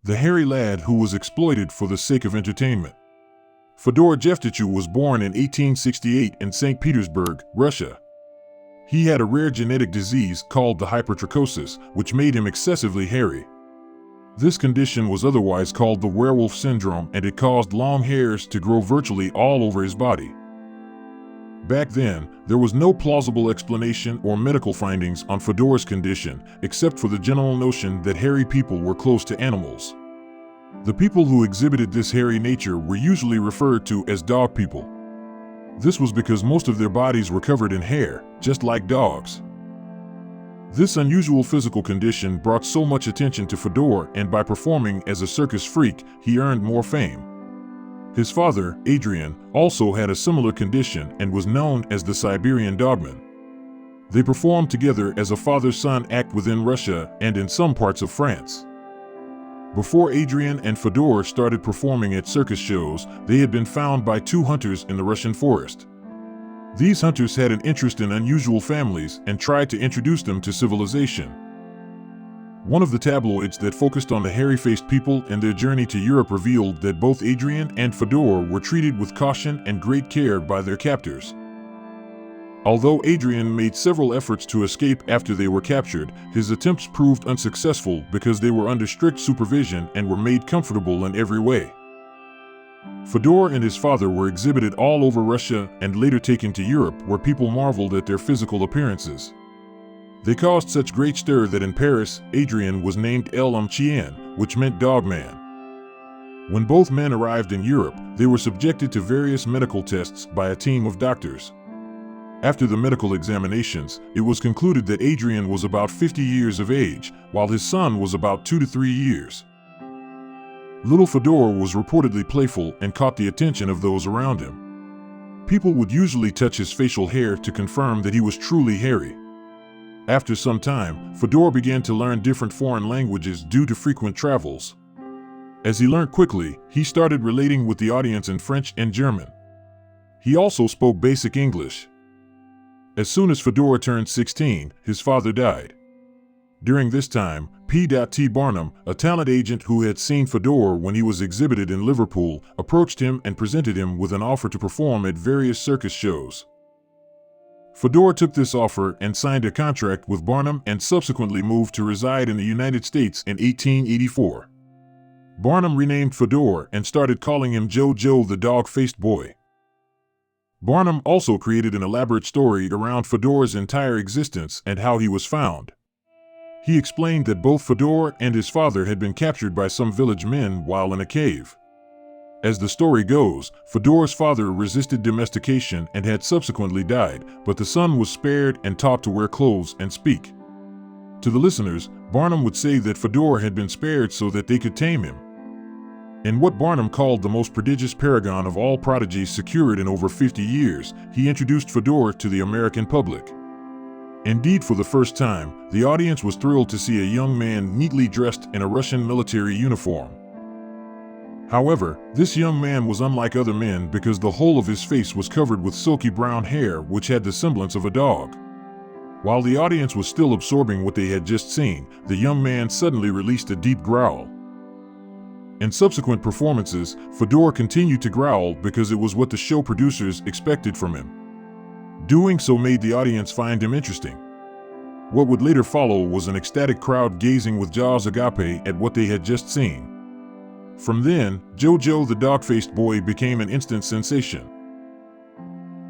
the hairy lad who was exploited for the sake of entertainment. Fedor Jeftichew was born in 1868 in St. Petersburg, Russia. He had a rare genetic disease called the hypertrichosis, which made him excessively hairy. This condition was otherwise called the werewolf syndrome, and it caused long hairs to grow virtually all over his body. Back then, there was no plausible explanation or medical findings on Fedor's condition, except for the general notion that hairy people were close to animals. The people who exhibited this hairy nature were usually referred to as dog people. This was because most of their bodies were covered in hair, just like dogs. This unusual physical condition brought so much attention to Fedor, and by performing as a circus freak, he earned more fame. His father, Adrian, also had a similar condition and was known as the Siberian Dogman. They performed together as a father-son act within Russia and in some parts of France. Before Adrian and Fedor started performing at circus shows, they had been found by two hunters in the Russian forest. These hunters had an interest in unusual families and tried to introduce them to civilization. One of the tabloids that focused on the hairy-faced people and their journey to Europe revealed that both Adrian and Fedor were treated with caution and great care by their captors. Although Adrian made several efforts to escape after they were captured, his attempts proved unsuccessful because they were under strict supervision and were made comfortable in every way. Fedor and his father were exhibited all over Russia and later taken to Europe, where people marveled at their physical appearances. They caused such great stir that in Paris, Adrian was named L'Homme Chien, which meant dog man. When both men arrived in Europe, they were subjected to various medical tests by a team of doctors. After the medical examinations, it was concluded that Adrian was about 50 years of age, while his son was about 2 to 3 years. Little Fedor was reportedly playful and caught the attention of those around him. People would usually touch his facial hair to confirm that he was truly hairy. After some time, Fedor began to learn different foreign languages due to frequent travels. As he learned quickly, he started relating with the audience in French and German. He also spoke basic English. As soon as Fedor turned 16, his father died. During this time, P.T. Barnum, a talent agent who had seen Fedor when he was exhibited in Liverpool, approached him and presented him with an offer to perform at various circus shows. Fedor took this offer and signed a contract with Barnum and subsequently moved to reside in the United States in 1884. Barnum renamed Fedor and started calling him Joe the dog-faced boy. Barnum also created an elaborate story around Fedor's entire existence and how he was found. He explained that both Fedor and his father had been captured by some village men while in a cave. As the story goes, Fedor's father resisted domestication and had subsequently died, but the son was spared and taught to wear clothes and speak. To the listeners, Barnum would say that Fedor had been spared so that they could tame him. In what Barnum called the most prodigious paragon of all prodigies secured in over 50 years, he introduced Fedor to the American public. Indeed, for the first time, the audience was thrilled to see a young man neatly dressed in a Russian military uniform. However, this young man was unlike other men because the whole of his face was covered with silky brown hair which had the semblance of a dog. While the audience was still absorbing what they had just seen, the young man suddenly released a deep growl. In subsequent performances, Fedor continued to growl because it was what the show producers expected from him. Doing so made the audience find him interesting. What would later follow was an ecstatic crowd gazing with jaws agape at what they had just seen. From then, Joe the dog-faced boy became an instant sensation.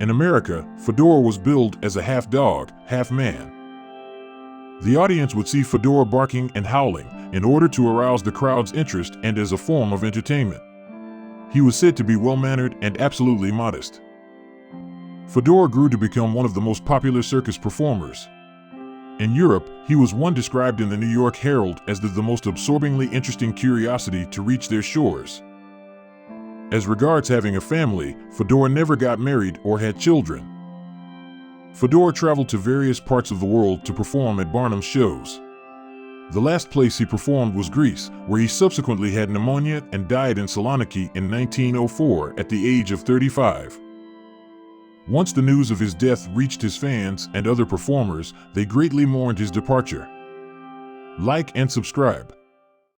In America, Fedor was billed as a half dog, half man. The audience would see Fedor barking and howling in order to arouse the crowd's interest and as a form of entertainment. He was said to be well-mannered and absolutely modest. Fedor grew to become one of the most popular circus performers. In Europe, he was one described in the New York Herald as the most absorbingly interesting curiosity to reach their shores. As regards having a family, Fedor never got married or had children. Fedor traveled to various parts of the world to perform at Barnum's shows. The last place he performed was Greece, where he subsequently had pneumonia and died in Saloniki in 1904 at the age of 35. Once the news of his death reached his fans and other performers, they greatly mourned his departure. Like and subscribe.